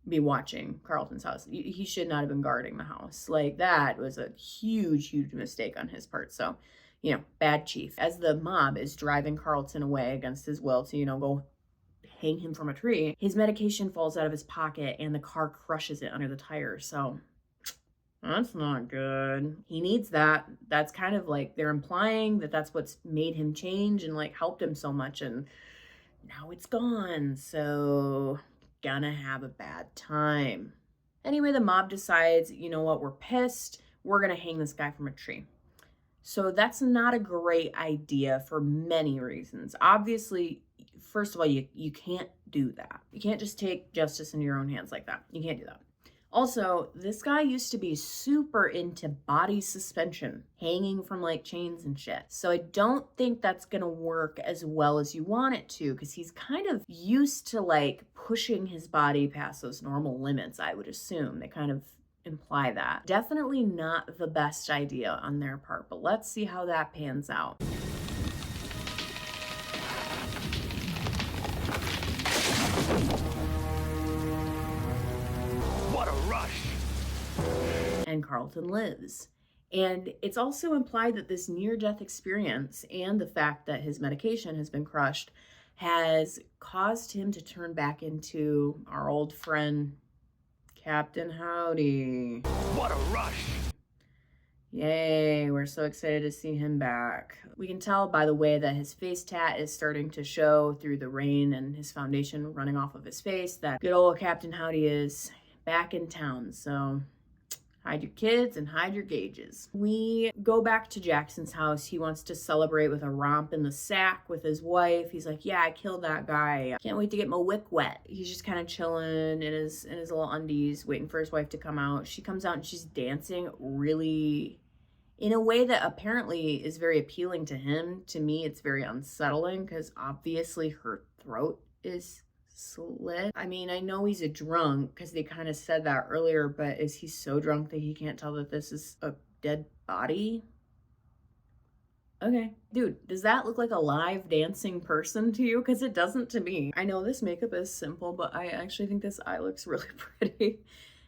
be watching Carlton's house. He should not have been guarding the house. Like, that was a huge mistake on his part. So, you know, bad chief. As the mob is driving Carlton away against his will to, you know, go hang him from a tree, his medication falls out of his pocket and the car crushes it under the tire. So that's not good. He needs that. That's kind of like, they're implying that that's what's made him change and like helped him so much, and now it's gone. So gonna have a bad time. Anyway, the mob decides, you know what, we're pissed. We're gonna hang this guy from a tree. So that's not a great idea for many reasons. Obviously, first of all, you can't do that. You can't just take justice into your own hands like that. You can't do that. Also, this guy used to be super into body suspension, hanging from like chains and shit. So I don't think that's gonna work as well as you want it to, because he's kind of used to like pushing his body past those normal limits, I would assume. They kind of imply that. Definitely not the best idea on their part, but let's see how that pans out. And Carlton lives. And it's also implied that this near-death experience and the fact that his medication has been crushed has caused him to turn back into our old friend, Captain Howdy. What a rush! Yay, we're so excited to see him back. We can tell by the way that his face tat is starting to show through the rain and his foundation running off of his face that good old Captain Howdy is back in town. So hide your kids and hide your gauges. We go back to Jackson's house. He wants to celebrate with a romp in the sack with his wife. He's like, yeah, I killed that guy. Can't wait to get my wick wet. He's just kind of chilling in his little undies, waiting for his wife to come out. She comes out and she's dancing really in a way that apparently is very appealing to him. To me, it's very unsettling because obviously her throat is slit. I mean, I know he's a drunk because they kind of said that earlier, but is he so drunk that he can't tell that this is a dead body? Okay. Dude, does that look like a live dancing person to you? Because it doesn't to me. I know this makeup is simple, but I actually think this eye looks really pretty.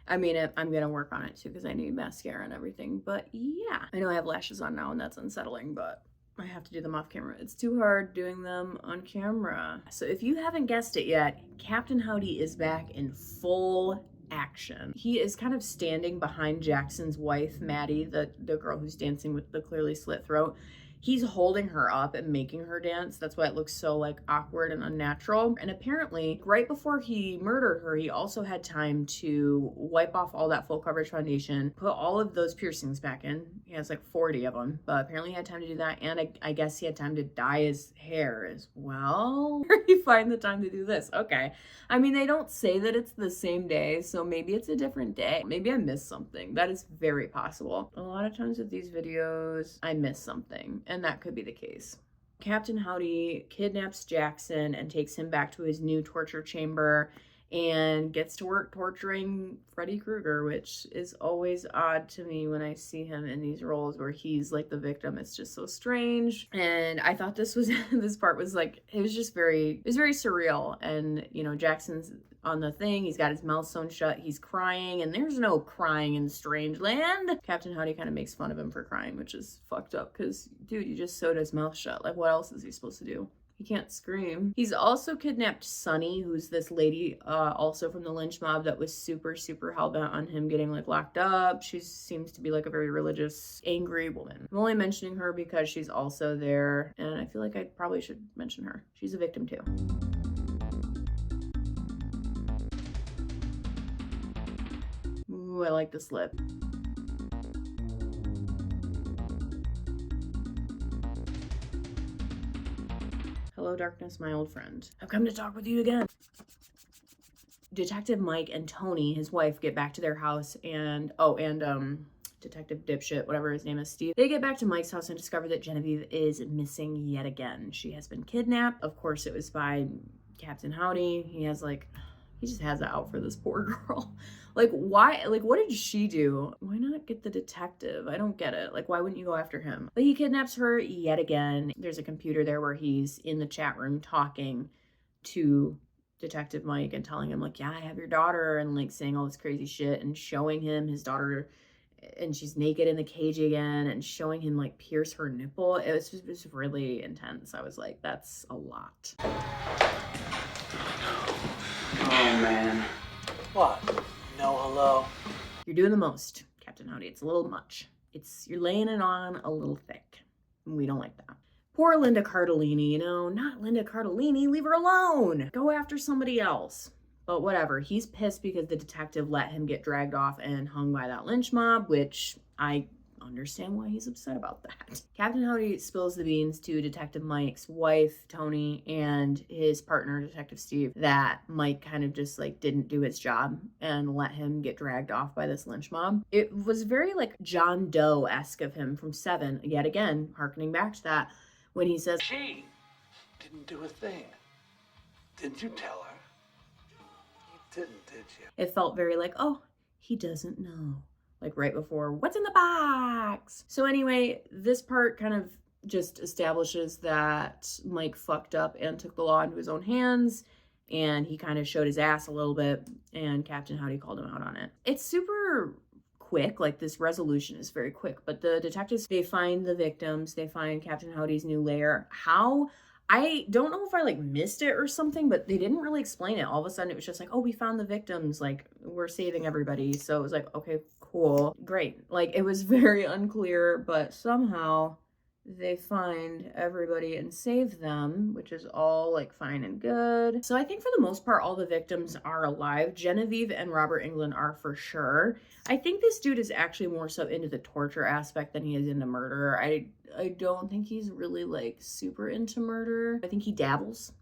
I mean, I'm gonna work on it too because I need mascara and everything, but yeah. I know I have lashes on now and that's unsettling, but I have to do them off camera. It's too hard doing them on camera. So if you haven't guessed it yet, Captain Howdy is back in full action. He is kind of standing behind Jackson's wife, Maddie, the girl who's dancing with the clearly slit throat. He's holding her up and making her dance. That's why it looks so like awkward and unnatural. And apparently right before he murdered her, he also had time to wipe off all that full coverage foundation, put all of those piercings back in. He has like 40 of them, but apparently he had time to do that. And I guess he had time to dye his hair as well. Where did he find the time to do this? Okay. I mean, they don't say that it's the same day, so maybe it's a different day. Maybe I missed something. That is very possible. A lot of times with these videos, I miss something. And that could be the case. Captain Howdy kidnaps Jackson and takes him back to his new torture chamber and gets to work torturing Freddy Krueger, which is always odd to me when I see him in these roles where he's like the victim. It's just so strange. And I thought this part was like, it was very surreal. And, you know, Jackson's on the thing, he's got his mouth sewn shut, he's crying, and there's no crying in Strangeland. Captain Howdy kind of makes fun of him for crying, which is fucked up because, dude, you just sewed his mouth shut. Like, what else is he supposed to do? He can't scream. He's also kidnapped Sunny, who's this lady also from the lynch mob that was super, super hell-bent on him getting like locked up. She seems to be like a very religious, angry woman. I'm only mentioning her because she's also there, and I feel like I probably should mention her. She's a victim too. Ooh, I like this lip. Hello, darkness, my old friend. I've come to talk with you again. Detective Mike and Tony, his wife, get back to their house and, Detective Dipshit, whatever his name is, Steve. They get back to Mike's house and discover that Genevieve is missing yet again. She has been kidnapped. Of course, it was by Captain Howdy. He just has it out for this poor girl. Like, why? Like, what did she do? Why not get the detective? I don't get it. Like, why wouldn't you go after him? But he kidnaps her yet again. There's a computer there where he's in the chat room talking to Detective Mike and telling him, like, yeah, I have your daughter, and, like, saying all this crazy shit and showing him his daughter, and she's naked in the cage again, and showing him, like, pierce her nipple. It was really intense. I was like, that's a lot. Oh, man. What? No hello? You're doing the most, Captain Howdy. It's a little much. You're laying it on a little thick. We don't like that. Poor Linda Cardellini, you know, not Linda Cardellini, leave her alone. Go after somebody else. But whatever, he's pissed because the detective let him get dragged off and hung by that lynch mob, which I understand why he's upset about that. Captain Howdy spills the beans to Detective Mike's wife, Tony, and his partner, Detective Steve, that Mike kind of just like didn't do his job and let him get dragged off by this lynch mob. It was very like John Doe-esque of him from Seven, yet again, harkening back to that, when he says, She didn't do a thing. Didn't you tell her? You didn't, did you? It felt very like, oh, he doesn't know. Like right before, what's in the box? So anyway, this part kind of just establishes that Mike fucked up and took the law into his own hands, and he kind of showed his ass a little bit, and Captain Howdy called him out on it. It's super quick, like this resolution is very quick, but the detectives, they find the victims, they find Captain Howdy's new lair. How? I don't know if I like missed it or something, but they didn't really explain it. All of a sudden it was just like, oh, we found the victims, like we're saving everybody. So it was like, okay, cool, great. Like it was very unclear, but somehow they find everybody and save them, which is all like fine and good. So I think for the most part, all the victims are alive. Genevieve and Robert Englund are for sure. I think this dude is actually more so into the torture aspect than he is into murder. I don't think he's really like super into murder. I think he dabbles,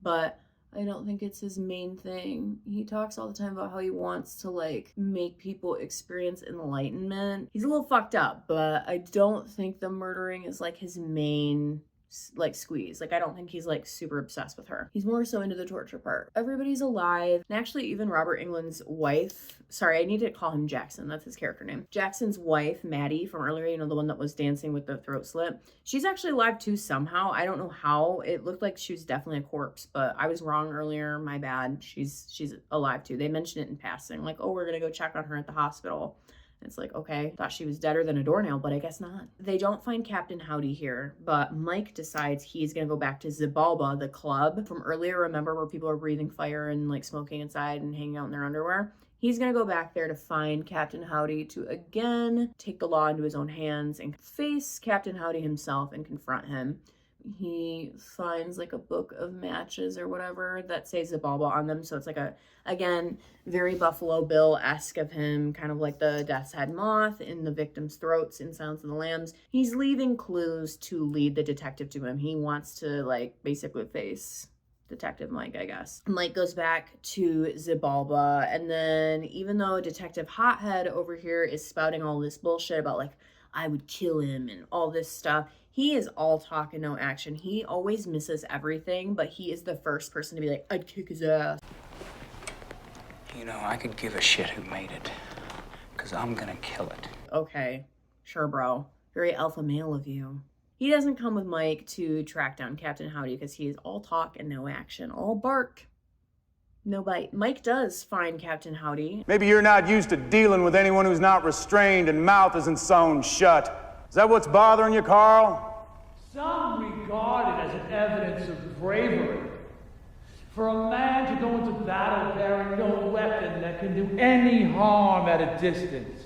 but I don't think it's his main thing. He talks all the time about how he wants to like make people experience enlightenment. He's a little fucked up, but I don't think the murdering is like his main like squeeze. Like I don't think he's like super obsessed with her. He's more so into the torture part. Everybody's alive. And actually even Robert Englund's wife, sorry, I need to call him Jackson. That's his character name. Jackson's wife, Maddie, from earlier, you know, the one that was dancing with the throat slit. She's actually alive too somehow. I don't know how. It looked like she was definitely a corpse, but I was wrong earlier. My bad. She's alive too. They mentioned it in passing. Like, oh, we're gonna go check on her at the hospital. It's like, okay, thought she was deader than a doornail, but I guess not. They don't find Captain Howdy here, but Mike decides he's gonna go back to Zibalba, the club from earlier, remember, where people are breathing fire and like smoking inside and hanging out in their underwear? He's gonna go back there to find Captain Howdy to again take the law into his own hands and face Captain Howdy himself and confront him. He finds like a book of matches or whatever that say Zibalba on them. So it's like a, again, very Buffalo Bill-esque of him, kind of like the death's head moth in the victim's throats in Silence of the Lambs. He's leaving clues to lead the detective to him. He wants to like basically face Detective Mike, I guess. Mike goes back to Zibalba, and then even though Detective Hothead over here is spouting all this bullshit about like, I would kill him and all this stuff, he is all talk and no action. He always misses everything, but he is the first person to be like, I'd kick his ass. You know, I could give a shit who made it, because I'm gonna kill it. Okay, sure, bro. Very alpha male of you. He doesn't come with Mike to track down Captain Howdy because he is all talk and no action, all bark, no bite. Mike does find Captain Howdy. Maybe you're not used to dealing with anyone who's not restrained and mouth isn't sewn shut. Is that what's bothering you, Carl? Some regard it as an evidence of bravery. For a man to go into battle bearing no weapon that can do any harm at a distance.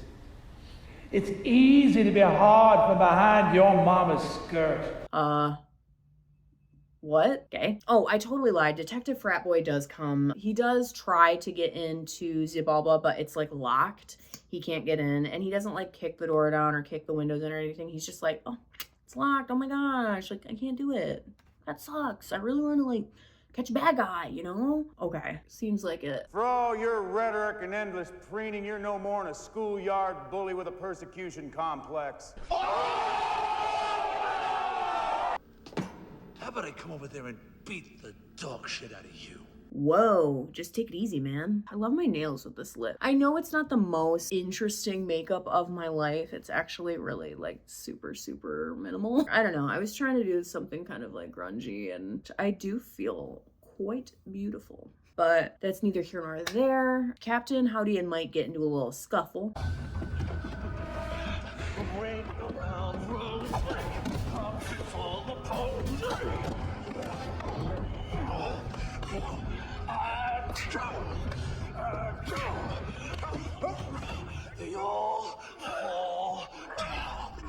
It's easy to be hard from behind your mama's skirt. What? Okay. Oh, I totally lied. Detective Frat Boy does come. He does try to get into Zibalba, but it's like locked. He can't get in, and he doesn't like kick the door down or kick the windows in or anything. He's just like, oh, it's locked. Oh my gosh. Like, I can't do it. That sucks. I really want to like catch a bad guy, you know? Okay. Seems like it. For all your rhetoric and endless preening, you're no more than a schoolyard bully with a persecution complex. How about I come over there and beat the dog shit out of you? Whoa, just take it easy, man. I love my nails with this lip. I know it's not the most interesting makeup of my life. It's actually really like super, super minimal. I don't know. I was trying to do something kind of like grungy, and I do feel quite beautiful. But that's neither here nor there. Captain Howdy and Mike get into a little scuffle.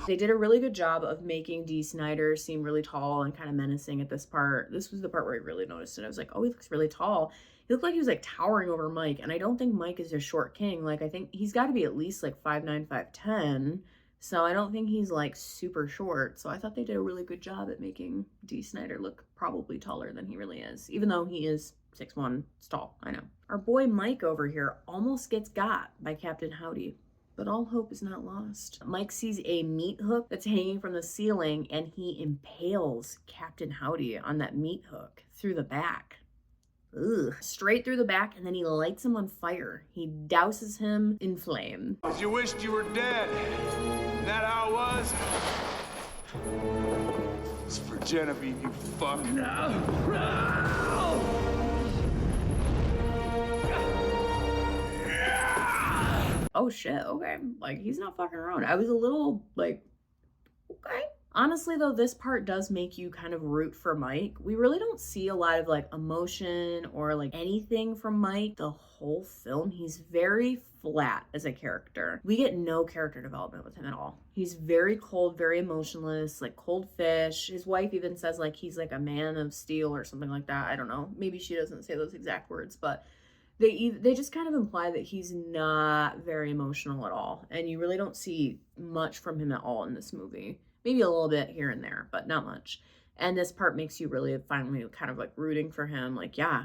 They did a really good job of making Dee Snider seem really tall and kind of menacing at this part. This was the part where I really noticed it. I was like, oh, he looks really tall. He looked like he was like towering over Mike, and I don't think Mike is a short king. Like, I think he's got to be at least like 5'9", 5'10". So I don't think he's like super short. So I thought they did a really good job at making Dee Snider look probably taller than he really is, even though he is 6'1", it's tall, I know. Our boy Mike over here almost gets got by Captain Howdy, but all hope is not lost. Mike sees a meat hook that's hanging from the ceiling, and he impales Captain Howdy on that meat hook through the back. Ugh. Straight through the back, and then he lights him on fire. He douses him in flame. 'Cause you wished you were dead. Isn't that how it was? It's for Genevieve, you fuck. Oh shit, okay. Like, he's not fucking around. I was a little like, okay. Honestly though, this part does make you kind of root for Mike. We really don't see a lot of like emotion or like anything from Mike the whole film. He's very flat as a character. We get no character development with him at all. He's very cold, very emotionless, like cold fish. His wife even says like he's like a man of steel or something like that. I don't know. Maybe she doesn't say those exact words, but they just kind of imply that he's not very emotional at all. And you really don't see much from him at all in this movie. Maybe a little bit here and there, but not much. And this part makes you really finally kind of like rooting for him. Like, yeah,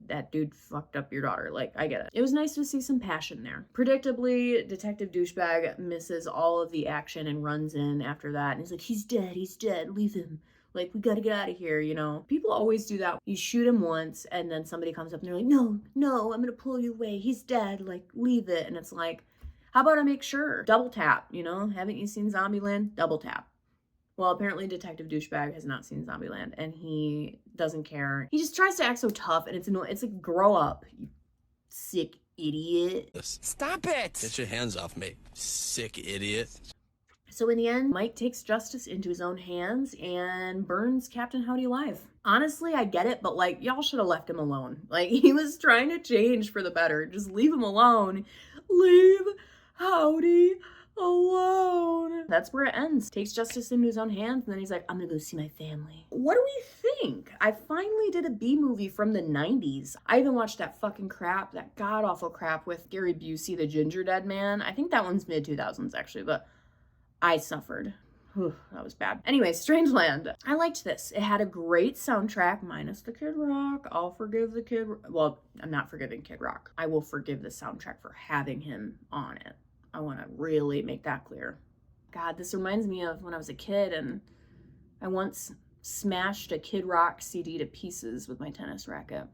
that dude fucked up your daughter. Like, I get it. It was nice to see some passion there. Predictably, Detective Douchebag misses all of the action and runs in after that. And he's like, he's dead, leave him. Like, we gotta get out of here, you know? People always do that. You shoot him once, and then somebody comes up and they're like, no, I'm gonna pull you away. He's dead, like, leave it. And it's like, how about I make sure? Double tap, you know? Haven't you seen Zombieland? Double tap. Well, apparently Detective Douchebag has not seen Zombieland, and he doesn't care. He just tries to act so tough, and it's annoying. It's like, grow up, you sick idiot. Stop it! Get your hands off me, sick idiot. So in the end, Mike takes justice into his own hands and burns Captain Howdy alive. Honestly, I get it, but like, y'all should have left him alone. Like, he was trying to change for the better. Just leave him alone. Leave Howdy alone. That's where it ends. Takes justice into his own hands, and then he's like, I'm gonna go see my family. What do we think? I finally did a B movie from the 90s. I even watched that fucking crap, that god-awful crap with Gary Busey, the ginger dead man. I think that one's mid-2000s actually, but I suffered. Whew, that was bad. Anyway, Strangeland. I liked this. It had a great soundtrack, minus the Kid Rock. I'll forgive the Kid... Well, I'm not forgiving Kid Rock. I will forgive the soundtrack for having him on it. I want to really make that clear. God, this reminds me of when I was a kid, and I once smashed a Kid Rock CD to pieces with my tennis racket.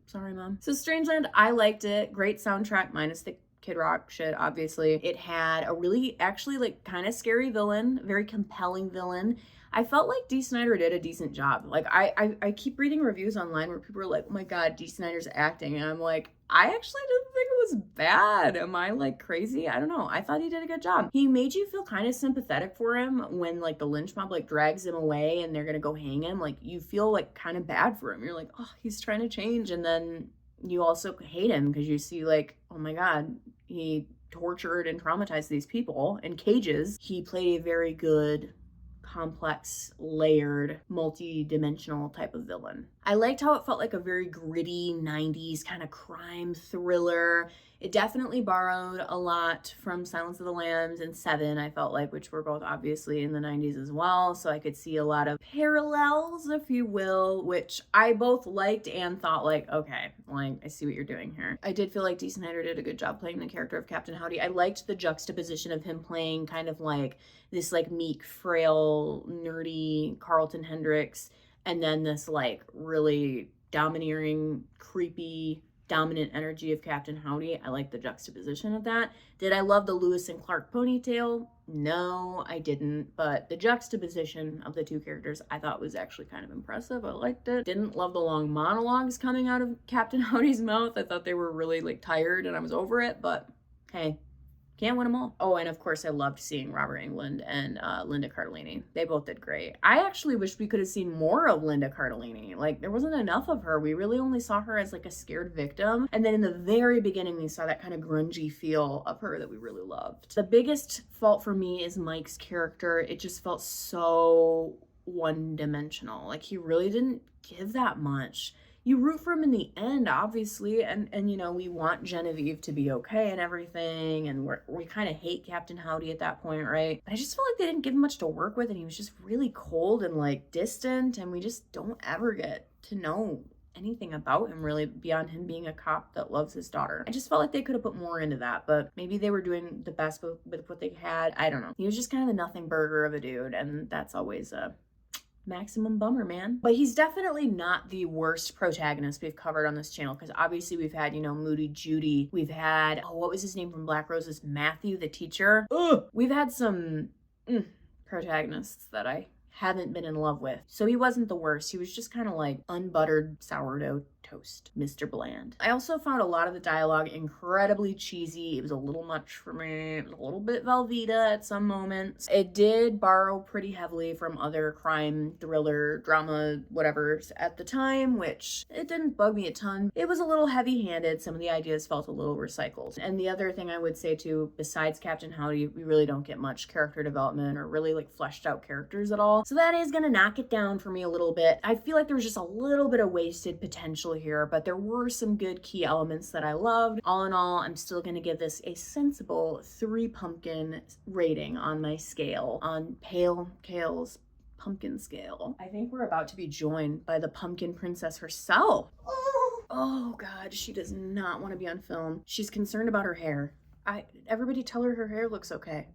Sorry, Mom. So Strangeland, I liked it. Great soundtrack, minus the Kid Rock shit, obviously. It had a really, actually, like, kind of scary villain, very compelling villain. I felt like Dee Snider did a decent job. Like, I keep reading reviews online where people are like, oh my god, Dee Snider's acting, and I'm like, I actually didn't think was bad. Am I like crazy? I don't know. I thought he did a good job. He made you feel kind of sympathetic for him when like the lynch mob like drags him away and they're gonna go hang him. Like you feel like kind of bad for him. You're like, oh, he's trying to change. And then you also hate him because you see like, oh my God, he tortured and traumatized these people in cages. He played a very good, complex, layered, multi-dimensional type of villain. I liked how it felt like a very gritty 90s kind of crime thriller. It definitely borrowed a lot from Silence of the Lambs and Seven, I felt like, which were both obviously in the 90s as well. So I could see a lot of parallels, if you will, which I both liked and thought like, okay, like I see what you're doing here. I did feel like Dee Snider did a good job playing the character of Captain Howdy. I liked the juxtaposition of him playing kind of like this like meek, frail, nerdy Carlton Hendricks, and then this like really domineering, creepy, dominant energy of Captain Howdy. I like the juxtaposition of that. Did I love the Lewis and Clark ponytail? No, I didn't. But the juxtaposition of the two characters I thought was actually kind of impressive. I liked it. Didn't love the long monologues coming out of Captain Howdy's mouth. I thought they were really like tired and I was over it, but hey, can't win them all. Oh, and of course I loved seeing Robert Englund and Linda Cardellini. They both did great. I actually wish we could have seen more of Linda Cardellini. Like there wasn't enough of her. We really only saw her as like a scared victim. And then in the very beginning, we saw that kind of grungy feel of her that we really loved. The biggest fault for me is Mike's character. It just felt so one-dimensional. Like he really didn't give that much. You root for him in the end, obviously, and you know, we want Genevieve to be okay and everything, and we kind of hate Captain Howdy at that point, right? But I just felt like they didn't give him much to work with, and he was just really cold and like distant, and we just don't ever get to know anything about him really beyond him being a cop that loves his daughter. I just felt like they could have put more into that, but maybe they were doing the best with what they had. I don't know. He was just kind of a nothing burger of a dude, and that's always a maximum bummer, man. But he's definitely not the worst protagonist we've covered on this channel, because obviously we've had, you know, Moody Judy. We've had, oh, what was his name from Black Roses? Matthew, the teacher. Ugh. We've had some protagonists that I haven't been in love with. So he wasn't the worst. He was just kind of like unbuttered sourdough toast, Mr. Bland. I also found a lot of the dialogue incredibly cheesy. It was a little much for me. It was a little bit Velveeta at some moments. It did borrow pretty heavily from other crime, thriller, drama, whatever at the time, which it didn't bug me a ton. It was a little heavy-handed. Some of the ideas felt a little recycled. And the other thing I would say too, besides Captain Howdy, we really don't get much character development or really like fleshed out characters at all. So that is gonna knock it down for me a little bit. I feel like there was just a little bit of wasted potential here, but there were some good key elements that I loved. All in all, I'm still gonna give this a sensible 3 pumpkin rating on my scale, on Pale Kayl's pumpkin scale. I think we're about to be joined by the pumpkin princess herself. Oh God, she does not want to be on film. She's concerned about her hair. Everybody tell her hair looks okay.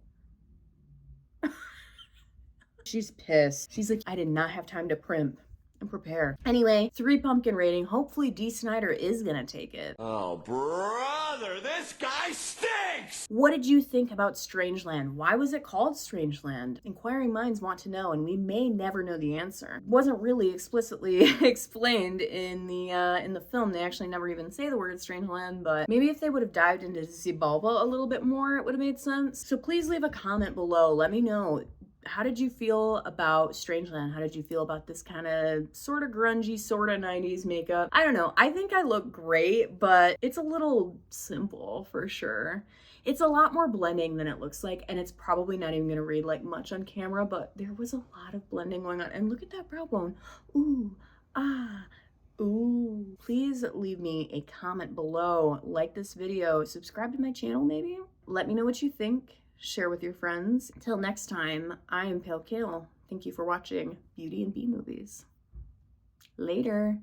She's pissed. She's like, I did not have time to primp and prepare. Anyway, 3 pumpkin rating. Hopefully Dee Snider is gonna take it. Oh, brother, this guy stinks! What did you think about Strangeland? Why was it called Strangeland? Inquiring minds want to know, and we may never know the answer. It wasn't really explicitly explained in the film. They actually never even say the word Strangeland, but maybe if they would have dived into Zibalba a little bit more, it would have made sense. So please leave a comment below. Let me know. How did you feel about Strangeland? How did you feel about this kind of sort of grungy, sort of 90s makeup? I don't know. I think I look great, but it's a little simple for sure. It's a lot more blending than it looks like, and it's probably not even gonna read like much on camera, but there was a lot of blending going on. And look at that brow bone. Ooh, ah, ooh. Please leave me a comment below, like this video, subscribe to my channel maybe. Let me know what you think. Share with your friends. Until next time, I am Pale Kayl. Thank you for watching Beauty and Bee Movies. Later.